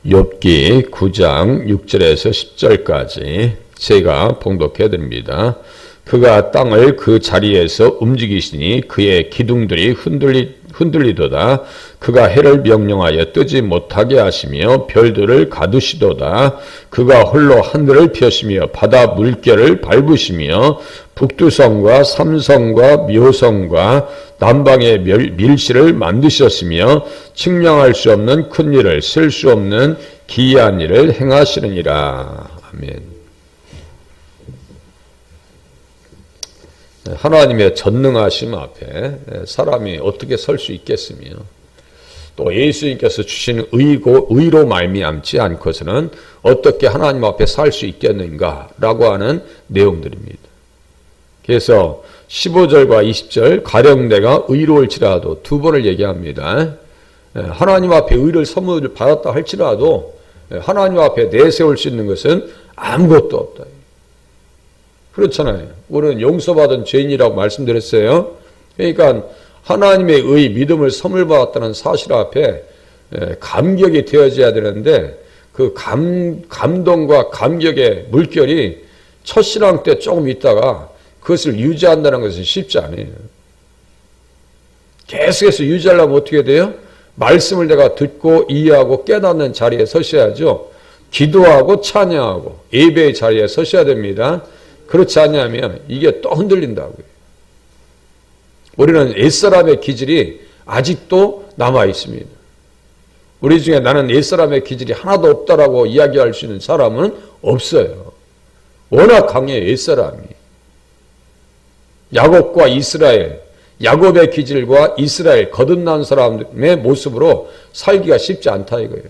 욥기 9장 6절에서 10절까지 제가 봉독해 드립니다. 그가 땅을 그 자리에서 움직이시니 그의 기둥들이 흔들리도다. 그가 해를 명령하여 뜨지 못하게 하시며 별들을 가두시도다. 그가 홀로 하늘을 펴시며 바다 물결을 밟으시며 북두성과 삼성과 묘성과 남방의 밀실을 만드셨으며 측량할 수 없는 큰 일을 셀 수 없는 기이한 일을 행하시느니라. 아멘. 하나님의 전능하심 앞에 사람이 어떻게 설 수 있겠으며 또 예수님께서 주신 의로 말미암지 않고서는 어떻게 하나님 앞에 살 수 있겠는가라고 하는 내용들입니다. 그래서 15절과 20절 가령 내가 의로울지라도 두 번을 얘기합니다. 하나님 앞에 의를 선물을 받았다 할지라도 하나님 앞에 내세울 수 있는 것은 아무것도 없다. 그렇잖아요. 우리는 용서받은 죄인이라고 말씀드렸어요. 그러니까 하나님의 의, 믿음을 선물 받았다는 사실 앞에 감격이 되어져야 되는데 그 감동과 감격의 물결이 첫신앙 때 조금 있다가 그것을 유지한다는 것은 쉽지 않아요. 계속해서 유지하려면 어떻게 돼요? 말씀을 내가 듣고 이해하고 깨닫는 자리에 서셔야죠. 기도하고 찬양하고 예배의 자리에 서셔야 됩니다. 그렇지 않냐면 이게 또 흔들린다고요. 우리는 옛사람의 기질이 아직도 남아 있습니다. 우리 중에 나는 옛사람의 기질이 하나도 없다라고 이야기할 수 있는 사람은 없어요. 워낙 강해요, 옛사람이. 야곱과 이스라엘, 야곱의 기질과 이스라엘 거듭난 사람의 모습으로 살기가 쉽지 않다 이거예요.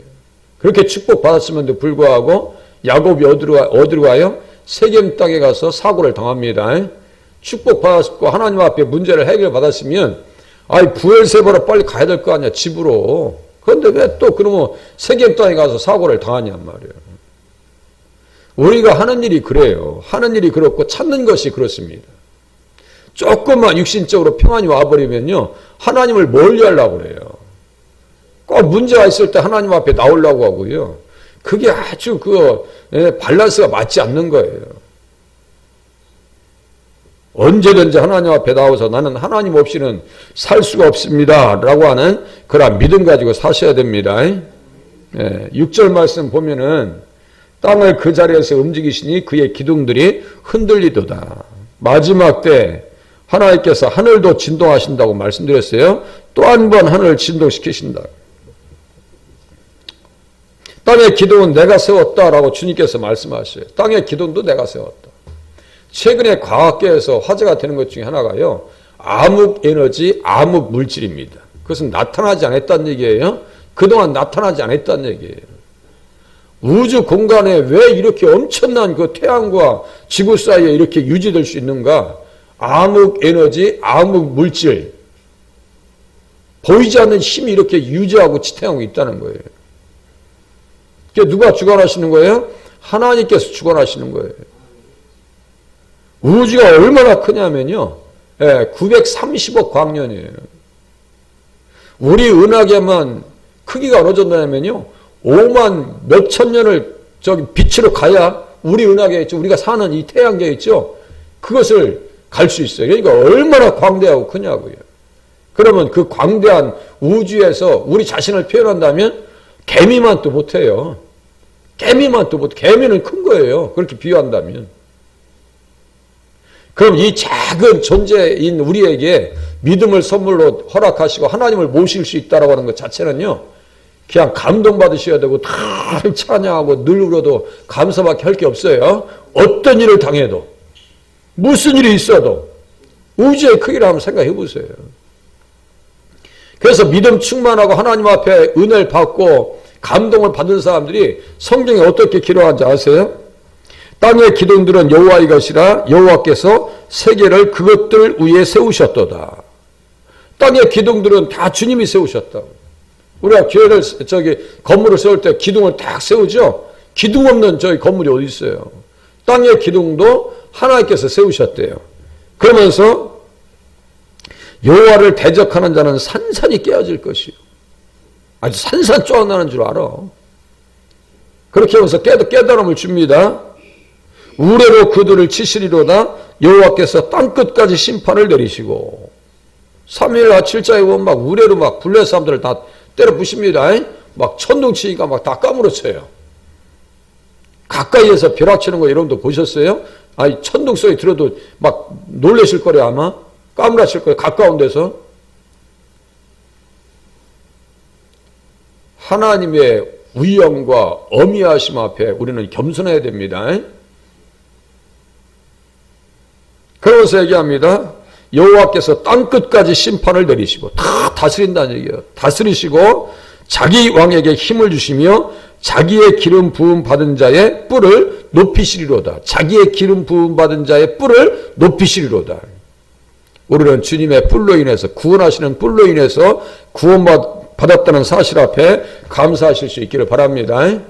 그렇게 축복받았음에도 불구하고 야곱이 어디로 가요? 세겜 땅에 가서 사고를 당합니다. 축복받았고 하나님 앞에 문제를 해결받았으면 부엘세바로 빨리 가야 될 거 아니야, 집으로. 그런데 왜 또 그러면 세겜 땅에 가서 사고를 당하냔 말이에요. 우리가 하는 일이 그래요. 하는 일이 그렇고 찾는 것이 그렇습니다. 조금만 육신적으로 평안이 와버리면요, 하나님을 멀리하려고 그래요. 꼭 문제가 있을 때 하나님 앞에 나오려고 하고요. 그게 아주 밸런스가 맞지 않는 거예요. 언제든지 하나님 앞에 나와서 나는 하나님 없이는 살 수가 없습니다 라고 하는 그런 믿음 가지고 사셔야 됩니다. 6절 말씀 보면은 땅을 그 자리에서 움직이시니 그의 기둥들이 흔들리도다. 마지막 때 하나님께서 하늘도 진동하신다고 말씀드렸어요. 또 한 번 하늘을 진동시키신다. 땅의 기둥은 내가 세웠다라고 주님께서 말씀하셔요. 땅의 기둥도 내가 세웠다. 최근에 과학계에서 화제가 되는 것 중에 하나가요, 암흑에너지, 암흑물질입니다. 그것은 나타나지 않았다는 얘기예요. 그동안 나타나지 않았다는 얘기예요. 우주 공간에 왜 이렇게 엄청난 그 태양과 지구 사이에 이렇게 유지될 수 있는가? 암흑에너지, 암흑물질, 보이지 않는 힘이 이렇게 유지하고 지탱하고 있다는 거예요. 누가 주관하시는 거예요? 하나님께서 주관하시는 거예요. 우주가 얼마나 크냐면요, 930억 광년이에요. 우리 은하계만 크기가 어느 정도냐면요, 5만 몇천 년을 빛으로 가야 우리 은하계 있죠, 우리가 사는 이 태양계 있죠, 그것을 갈 수 있어요. 그러니까 얼마나 광대하고 크냐고요. 그러면 그 광대한 우주에서 우리 자신을 표현한다면 개미만 또 못해요. 개미만 또 못해. 개미는 큰 거예요. 그렇게 비유한다면. 그럼 이 작은 존재인 우리에게 믿음을 선물로 허락하시고 하나님을 모실 수 있다라고 하는 것 자체는요, 그냥 감동받으셔야 되고 늘 찬양하고 늘 울어도 감사밖에 할 게 없어요. 어떤 일을 당해도, 무슨 일이 있어도 우주의 크기를 한번 생각해 보세요. 그래서 믿음 충만하고 하나님 앞에 은혜를 받고 감동을 받은 사람들이 성경에 어떻게 기록하는지 아세요? 땅의 기둥들은 여호와의 것이라 여호와께서 세계를 그것들 위에 세우셨도다. 땅의 기둥들은 다 주님이 세우셨다고. 우리가 교회를 건물을 세울 때 기둥을 딱 세우죠. 기둥 없는 저희 건물이 어디 있어요? 땅의 기둥도 하나님께서 세우셨대요. 그러면서 여호와를 대적하는 자는 산산이 깨어질 것이요. 아주 산산 쫓아나는 줄 알아. 그렇게 하면서 깨달음을 줍니다. 우레로 그들을 치시리로다. 여호와께서 땅끝까지 심판을 내리시고 3일 7자에 보면 막 우레로 막 블레 사람들을 다 때려 부십니다. 막 천둥 치니까 막 다 까무러쳐요. 가까이에서 벼락치는 거 여러분도 보셨어요? 아니 천둥 소리 들어도 막 놀라실 거래요 아마. 까무라칠 거예요. 가까운 데서. 하나님의 위엄과 어미하심 앞에 우리는 겸손해야 됩니다. 그러면서 얘기합니다. 여호와께서 땅끝까지 심판을 내리시고 다 다스린다는 얘기예요. 다스리시고 자기 왕에게 힘을 주시며 자기의 기름 부음 받은 자의 뿔을 높이시리로다. 자기의 기름 부음 받은 자의 뿔을 높이시리로다. 우리는 주님의 뿔로 인해서 구원하시는 뿔로 인해서 구원받았다는 사실 앞에 감사하실 수 있기를 바랍니다.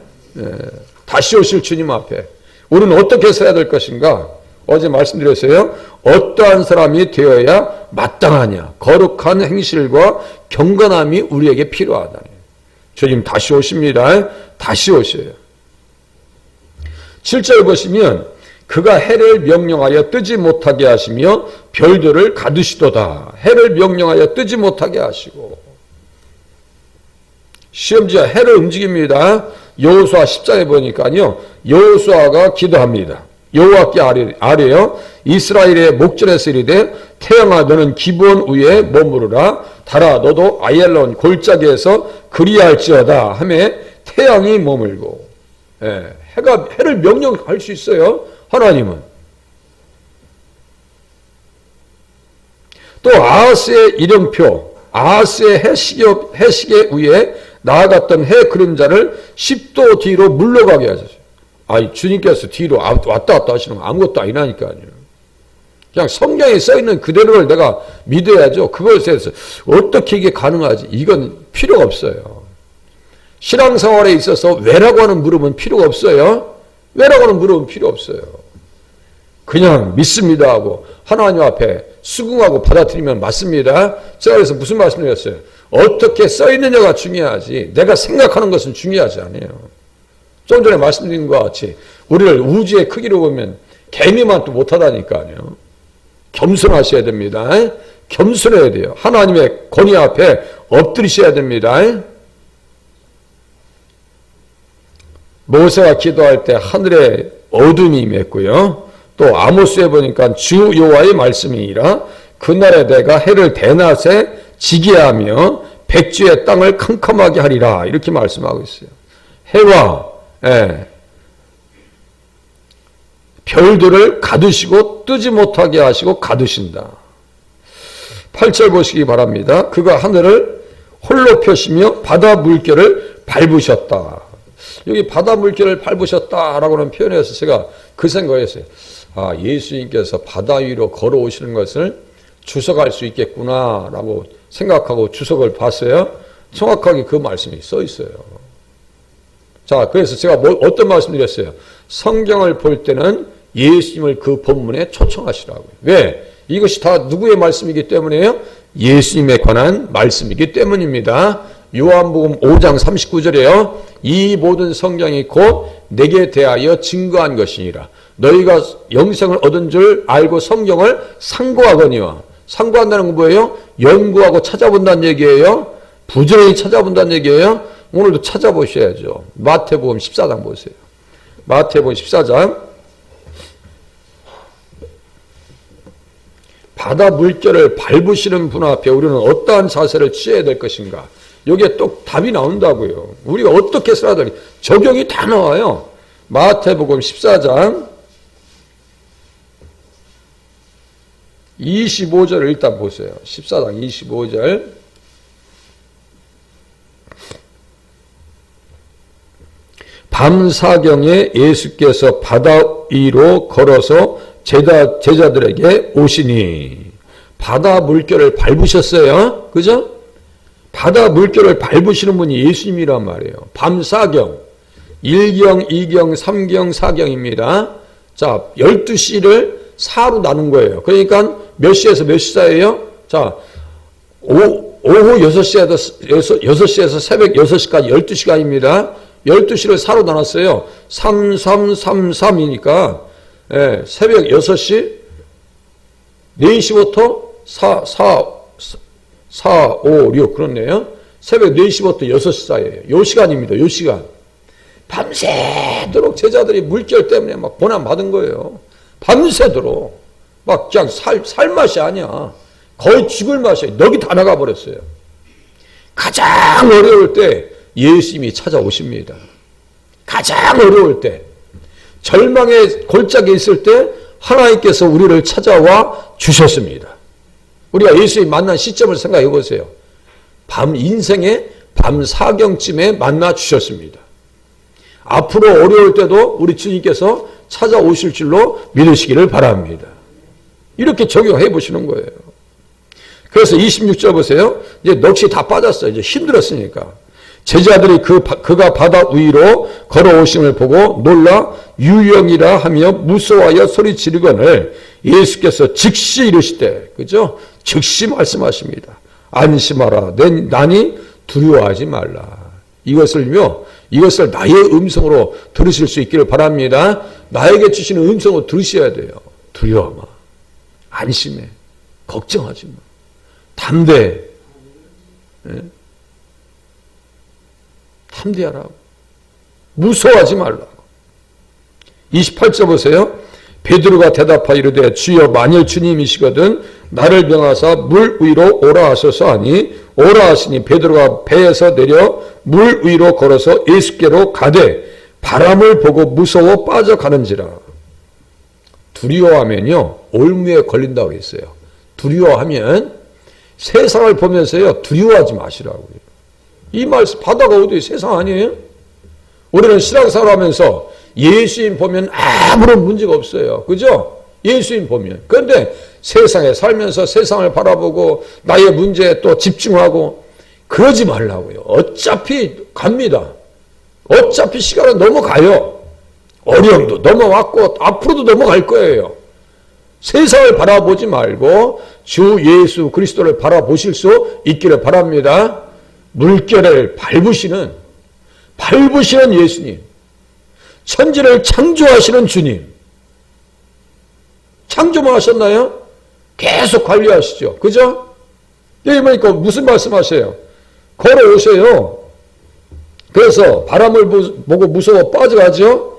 다시 오실 주님 앞에 우리는 어떻게 써야 될 것인가? 어제 말씀드렸어요. 어떠한 사람이 되어야 마땅하냐. 거룩한 행실과 경건함이 우리에게 필요하다. 주님 다시 오십니다. 다시 오셔요. 7절 보시면 그가 해를 명령하여 뜨지 못하게 하시며 별들을 가두시도다. 해를 명령하여 뜨지 못하게 하시고 시험지어 해를 움직입니다. 여호수아 10장에 보니까요. 여호수아가 기도합니다. 여호와께 아뢰어 이스라엘의 목전에서 이르되 태양아 너는 기브온 위에 머무르라. 달아 너도 아얄론 골짜기에서 그리할지어다 하매 태양이 머물고 해를 명령할 수 있어요. 하나님은. 또 아하스의 일령표 아하스의 해시계 위에 나아갔던 해 그림자를 10도 뒤로 물러가게 하셨어요. 아니 주님께서 뒤로 왔다 갔다 하시는 거 아무것도 아니라니까요. 그냥 성경에 써있는 그대로를 내가 믿어야죠. 그것에 대해서 어떻게 이게 가능하지? 이건 필요가 없어요. 신앙생활에 있어서 왜라고 하는 물음은 필요가 없어요. 왜라고 하는 물음은 필요 없어요. 그냥 믿습니다 하고 하나님 앞에 수긍하고 받아들이면 맞습니다. 제가 그래서 무슨 말씀드렸어요? 어떻게 써있느냐가 중요하지 내가 생각하는 것은 중요하지 않아요. 좀 전에 말씀드린 것과 같이 우리를 우주의 크기로 보면 개미만 또 못하다니까요. 겸손하셔야 됩니다. 겸손해야 돼요. 하나님의 권위 앞에 엎드리셔야 됩니다. 모세가 기도할 때 하늘에 어둠이 임했고요. 또 아모스에 보니까 주 여호와의 말씀이니라. 그날에 내가 해를 대낮에 지게 하며 백주의 땅을 캄캄하게 하리라. 이렇게 말씀하고 있어요. 해와 별들을 가두시고 뜨지 못하게 하시고 가두신다. 8절 보시기 바랍니다. 그가 하늘을 홀로 펴시며 바다 물결을 밟으셨다. 여기 바다 물결을 밟으셨다라고 하는 표현에서 제가 그 생각했어요. 아, 예수님께서 바다 위로 걸어오시는 것을 주석할 수 있겠구나라고 생각하고 주석을 봤어요. 정확하게 그 말씀이 써 있어요. 자, 그래서 제가 어떤 말씀 드렸어요? 성경을 볼 때는 예수님을 그 본문에 초청하시라고요. 왜? 이것이 다 누구의 말씀이기 때문에요? 예수님에 관한 말씀이기 때문입니다. 요한복음 5장 39절에요. 이 모든 성경이 곧 내게 대하여 증거한 것이니라. 너희가 영생을 얻은 줄 알고 성경을 상고하거니와. 상고한다는 건 뭐예요? 연구하고 찾아본다는 얘기예요. 부지런히 찾아본다는 얘기예요. 오늘도 찾아보셔야죠. 마태복음 14장 보세요. 마태복음 14장. 바다 물결을 밟으시는 분 앞에 우리는 어떠한 자세를 취해야 될 것인가? 여기에 또 답이 나온다고요. 우리가 어떻게 써야 될지 적용이 다 나와요. 마태복음 14장 25절을 일단 보세요. 14장 25절. 밤사경에 예수께서 바다 위로 걸어서 제자들에게 오시니. 바다 물결을 밟으셨어요. 그죠? 바다 물결을 밟으시는 분이 예수님이란 말이에요. 밤사경. 1경, 2경, 3경, 4경입니다. 자, 12시를 4로 나눈 거예요. 그러니까 몇 시에서 몇 시 사이에요? 자, 오후 6시에서 새벽 6시까지 12시간입니다. 12시를 4로 나눴어요. 3333이니까 새벽 6시 4시부터 4, 5, 6 그렇네요. 새벽 4시부터 6시 사이에요. 요 시간입니다. 요 시간. 밤새도록 제자들이 물결 때문에 막 고난 받은 거예요. 밤새도록. 막 그냥 살 맛이 아니야. 거의 죽을 맛이에요. 넋이 다 나가버렸어요. 가장 어려울 때 예수님이 찾아오십니다. 가장 어려울 때, 절망의 골짜기에 있을 때 하나님께서 우리를 찾아와 주셨습니다. 우리가 예수님 만난 시점을 생각해 보세요. 인생의 밤 사경쯤에 만나 주셨습니다. 앞으로 어려울 때도 우리 주님께서 찾아오실 줄로 믿으시기를 바랍니다. 이렇게 적용해 보시는 거예요. 그래서 26절 보세요. 이제 넋이 다 빠졌어요. 이제 힘들었으니까. 제자들이 그가 바다 위로 걸어오심을 보고 놀라 유령이라 하며 무서워하여 소리 지르거늘 예수께서 즉시 이르시되, 그죠? 즉시 말씀하십니다. 안심하라. 나니 두려워하지 말라. 이것을 나의 음성으로 들으실 수 있기를 바랍니다. 나에게 주시는 음성으로 들으셔야 돼요. 두려워 마. 안심해. 걱정하지 마. 담대해. 담대하라고. 무서워하지 말라고. 28절 보세요. 베드로가 대답하여 이르되 주여 만일 주님이시거든 나를 명하사 물 위로 오라 하소서 하니 오라 하시니 베드로가 배에서 내려 물 위로 걸어서 예수께로 가되 바람을 보고 무서워 빠져가는지라. 두려워하면요 올무에 걸린다고 했어요. 두려워하면 세상을 보면서요 두려워하지 마시라고요. 이 말씀 바다가 어디 세상 아니에요? 우리는 신앙생활 하면서 예수님 보면 아무런 문제가 없어요. 그죠? 예수님 보면. 그런데 세상에 살면서 세상을 바라보고 나의 문제에 또 집중하고 그러지 말라고요. 어차피 갑니다. 어차피 시간은 넘어가요. 어려움도 넘어왔고 앞으로도 넘어갈 거예요. 세상을 바라보지 말고 주 예수 그리스도를 바라보실 수 있기를 바랍니다. 물결을 밟으시는 예수님, 천지를 창조하시는 주님. 창조만 하셨나요? 계속 관리하시죠. 그죠? 여기 보니까 무슨 말씀하세요? 걸어오세요. 그래서 바람을 보고 무서워 빠져가죠.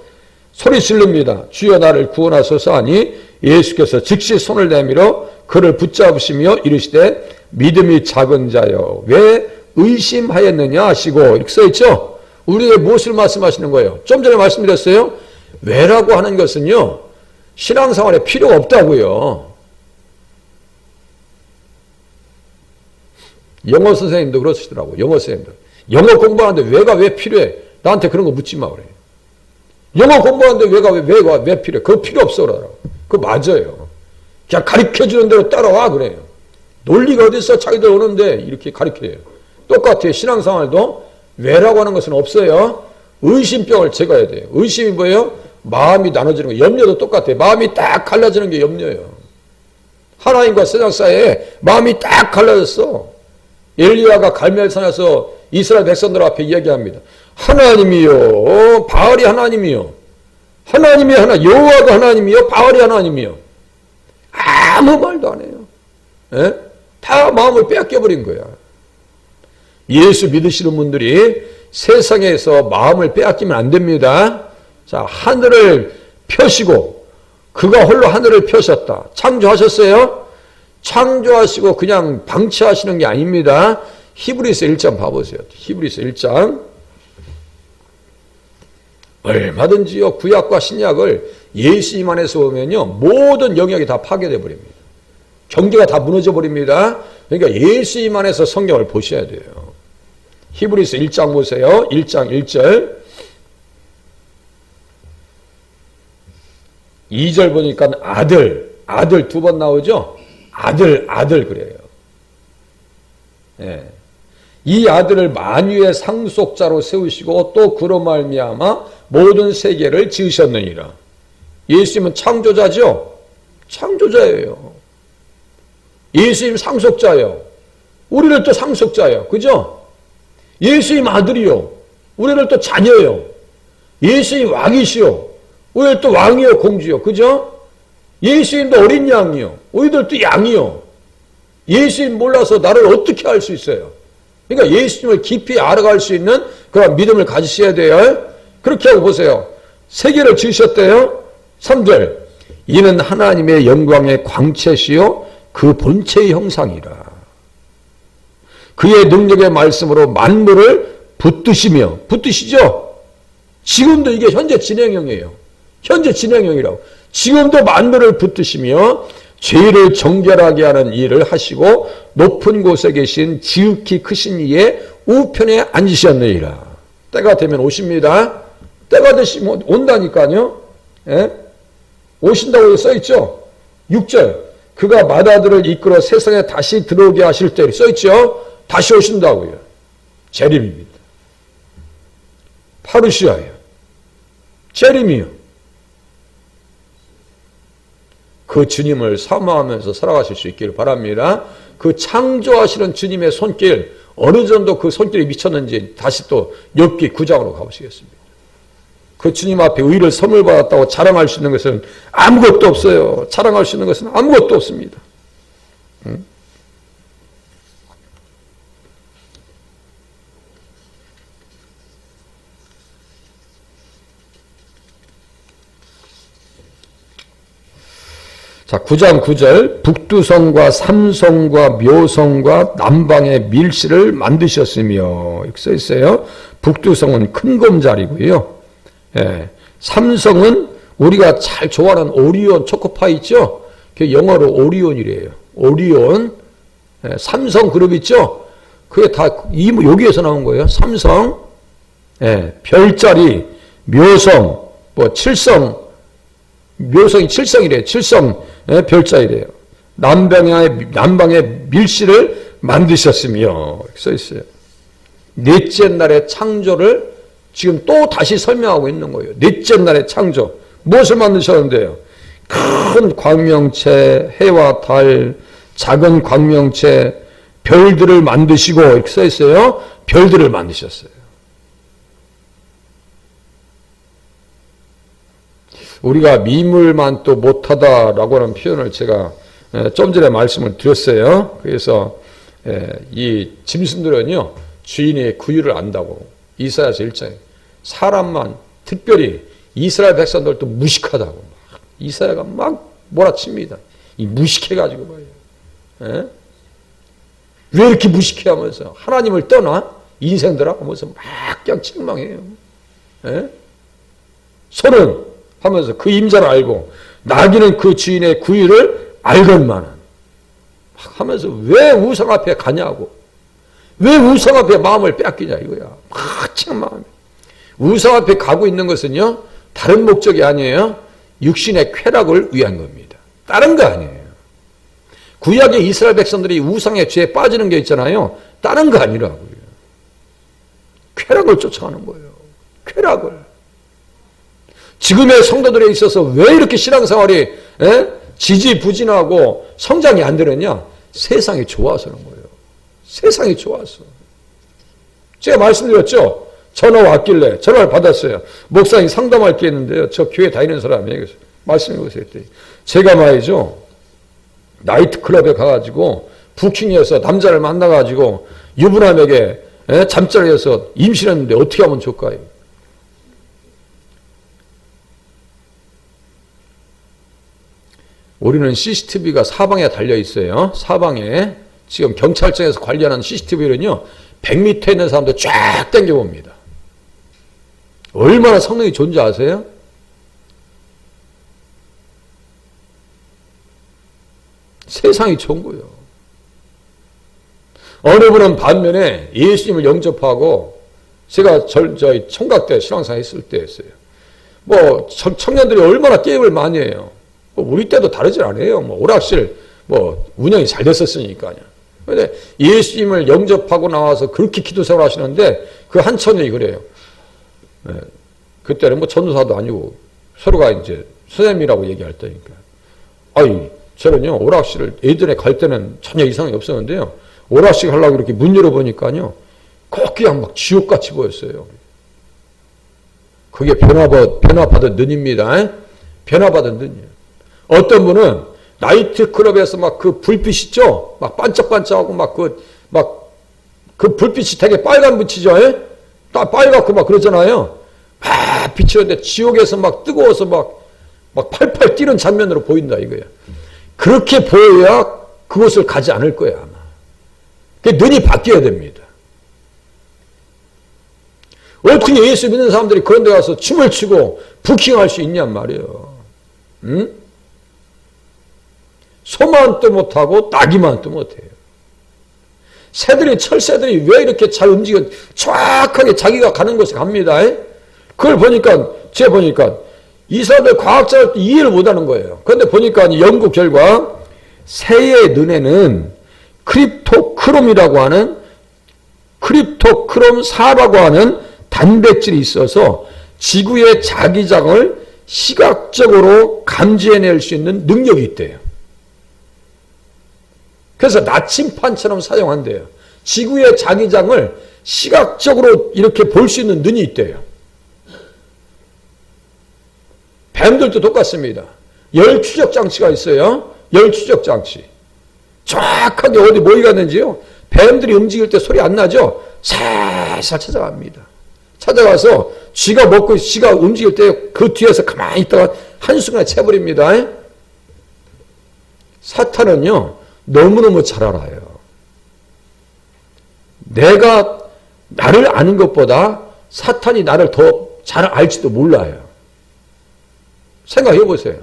소리 지릅니다. 주여 나를 구원하소서 하니 예수께서 즉시 손을 내밀어 그를 붙잡으시며 이르시되 믿음이 작은 자여 왜 의심하였느냐 하시고 이렇게 써있죠. 우리에게 무엇을 말씀하시는 거예요? 좀 전에 말씀드렸어요. 왜라고 하는 것은요 신앙생활에 필요가 없다고요. 영어 선생님도 그러시더라고요. 영어 선생님도. 영어 공부하는데 왜가 왜 필요해? 나한테 그런 거 묻지 마 그래요. 영어 공부하는데 왜가 왜 필요해? 그거 필요 없어 그러더라고요. 그거 맞아요. 그냥 가르쳐주는 대로 따라와 그래요. 논리가 어디 있어? 자기들 오는데 이렇게 가르쳐요. 똑같아요. 신앙생활도 왜라고 하는 것은 없어요. 의심병을 제거해야 돼요. 의심이 뭐예요? 마음이 나눠지는 거. 염려도 똑같아요. 마음이 딱 갈라지는 게 염려예요. 하나님과 세상 사이에 마음이 딱 갈라졌어. 엘리야가 갈멜산에서 이스라엘 백성들 앞에 이야기합니다. 하나님이요, 바알이 하나님이요. 하나님이 여호와가 하나님이요, 바알이 하나님이요. 아무 말도 안 해요. 에? 다 마음을 빼앗겨버린 거야. 예수 믿으시는 분들이 세상에서 마음을 빼앗기면 안 됩니다. 자, 하늘을 펴시고 그가 홀로 하늘을 펴셨다. 창조하셨어요? 창조하시고 그냥 방치하시는 게 아닙니다. 히브리서 1장 봐보세요. 히브리서 1장. 얼마든지요 구약과 신약을 예수님 안에서 보면요 모든 영역이 다 파괴돼 버립니다. 경계가 다 무너져 버립니다. 그러니까 예수님 안에서 성경을 보셔야 돼요. 히브리서 1장 보세요. 1장 1절 2절 보니까 아들 두 번 나오죠. 아들 그래요. 예. 이 아들을 만유의 상속자로 세우시고 또 그로 말미암아 모든 세계를 지으셨느니라. 예수님은 창조자죠. 창조자예요. 예수님 상속자예요. 우리를 또 상속자예요. 그죠? 예수님 아들이요. 우리를 또 자녀요. 예수님 왕이시요. 우리를 또 왕이요, 공주요. 그죠? 예수님도 어린 양이요. 우리들도 양이요. 예수님 몰라서 나를 어떻게 알 수 있어요? 그러니까 예수님을 깊이 알아갈 수 있는 그런 믿음을 가지셔야 돼요. 그렇게 하고 보세요. 세계를 지으셨대요. 3절. 이는 하나님의 영광의 광채시요 그 본체의 형상이라. 그의 능력의 말씀으로 만물을 붙드시며, 붙드시죠? 지금도 이게 현재 진행형이에요. 현재 진행형이라고. 지금도 만물을 붙드시며 죄를 정결하게 하는 일을 하시고 높은 곳에 계신 지극히 크신 이의 우편에 앉으셨느니라. 때가 되면 오십니다. 때가 되시면 온다니까요. 예? 오신다고 써있죠. 6절. 그가 맏아들을 이끌어 세상에 다시 들어오게 하실 때 써있죠. 다시 오신다고요. 재림입니다. 파루시아예요. 재림이요. 그 주님을 사모하면서 살아가실 수 있기를 바랍니다. 그 창조하시는 주님의 손길, 어느 정도 그 손길이 미쳤는지 다시 또 욥기 9장으로 가보시겠습니다. 그 주님 앞에 의를 선물 받았다고 자랑할 수 있는 것은 아무것도 없어요. 자랑할 수 있는 것은 아무것도 없습니다. 자, 9장 9절. 북두성과 삼성과 묘성과 남방의 밀실을 만드셨으며, 이렇게 써 있어요. 북두성은 큰 검자리고요. 예, 삼성은 우리가 잘 좋아하는 오리온 초코파이 있죠? 그게 영어로 오리온이래요. 오리온. 예, 삼성 그룹 있죠? 그게 다 여기에서 나온 거예요. 삼성, 예, 별자리, 묘성, 뭐 칠성, 묘성이 칠성이래요. 칠성, 예, 별자리래요. 남방의 밀실을 만드셨으며, 이렇게 써 있어요. 넷째 날의 창조를 지금 또 다시 설명하고 있는 거예요. 넷째 날의 창조. 무엇을 만드셨는데요? 큰 광명체, 해와 달, 작은 광명체, 별들을 만드시고, 이렇게 써 있어요. 별들을 만드셨어요. 우리가 미물만 또 못하다라고 하는 표현을 제가 좀 전에 말씀을 드렸어요. 그래서 이 짐승들은요, 주인의 구유를 안다고. 이사야서 1장에. 사람만, 특별히 이스라엘 백성들도 무식하다고. 막 이사야가 막 몰아칩니다. 이 무식해가지고 말이에요. 예? 왜 이렇게 무식해 하면서 하나님을 떠나? 인생들하고 하면서 막 그냥 책망해요. 예? 소는 하면서 그 임자를 알고 나귀는 그 주인의 구유를 알건만은 하면서 왜 우상 앞에 가냐고. 왜 우상 앞에 마음을 뺏기냐 이거야. 막 책망하며. 우상 앞에 가고 있는 것은요, 다른 목적이 아니에요. 육신의 쾌락을 위한 겁니다. 다른 거 아니에요. 구약의 이스라엘 백성들이 우상의 죄에 빠지는 게 있잖아요. 다른 거 아니라고요. 쾌락을 쫓아가는 거예요. 쾌락을. 지금의 성도들에 있어서 왜 이렇게 신앙생활이 지지부진하고 성장이 안 되느냐? 세상이 좋아서 그런 거예요. 세상이 좋아서. 제가 말씀드렸죠? 전화 왔길래 전화를 받았어요. 목사님 상담할 게 있는데요. 저 교회 다니는 사람이에요. 그래서 말씀해 보세요. 제가 말이죠. 나이트클럽에 가가지고 부킹해서 남자를 만나가지고 유부남에게 잠자리에서 임신했는데 어떻게 하면 좋을까요? 우리는 CCTV가 사방에 달려 있어요. 사방에. 지금 경찰청에서 관리하는 CCTV는요. 100m 있는 사람도 쫙 당겨봅니다. 얼마나 성능이 좋은지 아세요? 세상이 좋은 거예요. 어느 분은 반면에 예수님을 영접하고 제가 저희 총각 때 신앙생활 했을 때 했어요. 뭐 청년들이 얼마나 게임을 많이 해요. 뭐 우리 때도 다르지 않아요. 뭐 오락실 뭐 운영이 잘 됐었으니까요. 근데 예수님을 영접하고 나와서 그렇게 기도 생활 하시는데 그 한 처녀이 그래요. 그때는 뭐 전도사도 아니고 서로가 이제 선생님이라고 얘기할 때니까. 아이, 저는요, 오락실을 예전에 갈 때는 전혀 이상이 없었는데요. 오락실 하려고 이렇게 문 열어보니까요, 꼭 그냥 막 지옥같이 보였어요. 그게 변화받은 눈입니다. 변화받은 눈이에요. 어떤 분은 나이트클럽에서 막 그 불빛 있죠? 막 반짝반짝하고 그 불빛이 되게 빨간 빛이죠? 빨갛고 막 그러잖아요. 막 비치는데 지옥에서 막 뜨거워서 막 팔팔 뛰는 장면으로 보인다 이거야. 그렇게 보여야 그곳을 가지 않을 거야 아마. 눈이 바뀌어야 됩니다. 어떻게 예수 믿는 사람들이 그런 데 가서 춤을 추고 부킹할 수 있냔 말이에요. 응? 소만도 못하고 나기만도 못해요. 철새들이 왜 이렇게 잘 움직여 정확하게 자기가 가는 곳에 갑니다. 그걸 제가 보니까 이 사람들 과학자들 이해를 못하는 거예요. 그런데 보니까 연구 결과 새의 눈에는 크립토크롬이라고 하는 크립토크롬 4라고 하는 단백질이 있어서 지구의 자기장을 시각적으로 감지해낼 수 있는 능력이 있대요. 그래서 나침판처럼 사용한대요. 지구의 자기장을 시각적으로 이렇게 볼 수 있는 눈이 있대요. 뱀들도 똑같습니다. 열 추적 장치가 있어요. 열 추적 장치. 정확하게 어디 모이가 있는지요. 뱀들이 움직일 때 소리 안 나죠? 살살 찾아갑니다. 찾아가서 쥐가 움직일 때 그 뒤에서 가만히 있다가 한순간에 채버립니다. 사탄은요, 너무너무 잘 알아요. 내가 나를 아는 것보다 사탄이 나를 더 잘 알지도 몰라요. 생각해 보세요.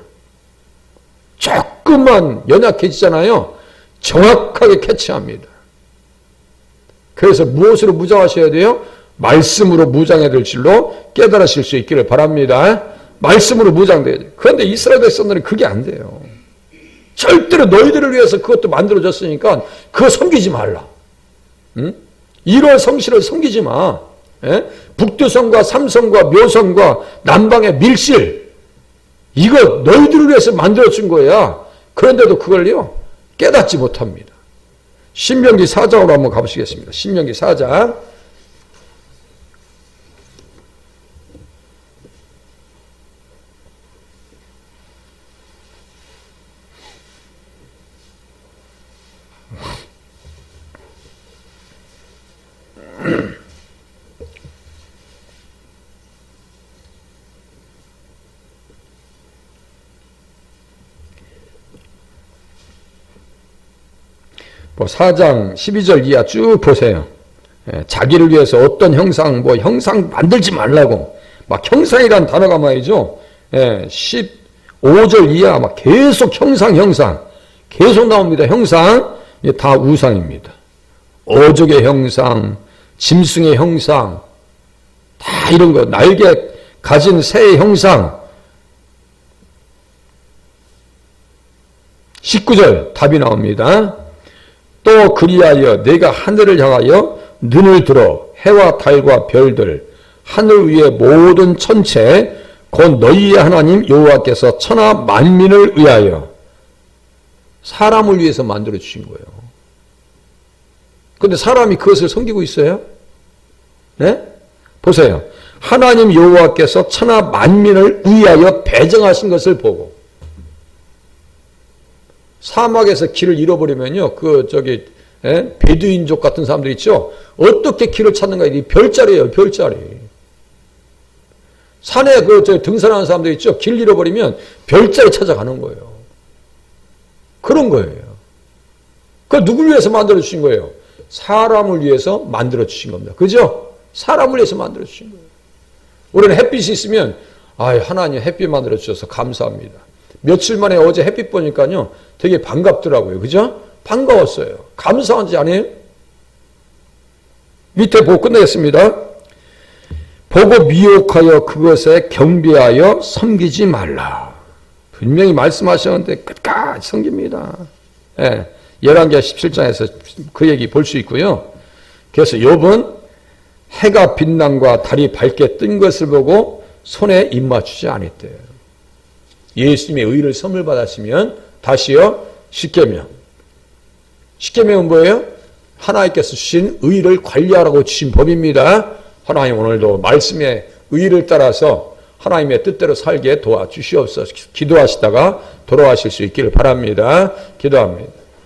조금만 연약해지잖아요. 정확하게 캐치합니다. 그래서 무엇으로 무장하셔야 돼요? 말씀으로 무장해야 될 줄로 깨달으실 수 있기를 바랍니다. 말씀으로 무장돼야 돼요. 그런데 이스라엘 백성들은 그게 안 돼요. 절대로 너희들을 위해서 그것도 만들어졌으니까 그거 섬기지 말라. 응? 이런 성실을 섬기지 마. 예? 북두성과 삼성과 묘성과 남방의 밀실 이거 너희들을 위해서 만들어준 거야. 그런데도 그걸요 깨닫지 못합니다. 신명기 4장으로 한번 가보시겠습니다. 신명기 4장. 뭐 4장 12절 이하 쭉 보세요. 자기를 위해서 어떤 형상 만들지 말라고 막 형상이란 단어가 말이죠. 15절 이하 막 계속 형상 계속 나옵니다. 형상 다 우상입니다. 어족의 형상, 짐승의 형상 다 이런 거, 날개 가진 새의 형상. 19절 답이 나옵니다. 또 그리하여 내가 하늘을 향하여 눈을 들어 해와 달과 별들 하늘 위의 모든 천체 곧 너희의 하나님 여호와께서 천하 만민을 위하여 사람을 위해서 만들어 주신 거예요. 그런데 사람이 그것을 섬기고 있어요? 네? 보세요. 하나님 여호와께서 천하 만민을 위하여 배정하신 것을 보고 사막에서 길을 잃어버리면요, 베두인족 같은 사람들 있죠? 어떻게 길을 찾는가? 이 별자리예요, 별자리. 산에 등산하는 사람들 있죠? 길 잃어버리면 별자리 찾아가는 거예요. 그런 거예요. 그걸 누굴 위해서 만들어주신 거예요? 사람을 위해서 만들어주신 겁니다. 그죠? 사람을 위해서 만들어주신 거예요. 우리는 햇빛이 있으면, 하나님 햇빛 만들어주셔서 감사합니다. 며칠 만에 어제 햇빛 보니까요, 되게 반갑더라고요. 그죠? 반가웠어요. 감사한지 아니에요? 밑에 보고 끝내겠습니다. 보고 미혹하여 그것에 경배하여 섬기지 말라. 분명히 말씀하셨는데 끝까지 섬깁니다. 열왕기하 17장에서 그 얘기 볼 수 있고요. 그래서 욥은 해가 빛남과 달이 밝게 뜬 것을 보고 손에 입맞추지 않았대요. 예수님의 의를 선물 받았으면 다시요, 십계명. 십계명은 뭐예요? 하나님께서 주신 의를 관리하라고 주신 법입니다. 하나님 오늘도 말씀에 의를 따라서 하나님의 뜻대로 살게 도와주시옵소서. 기도하시다가 돌아가실 수 있기를 바랍니다. 기도합니다.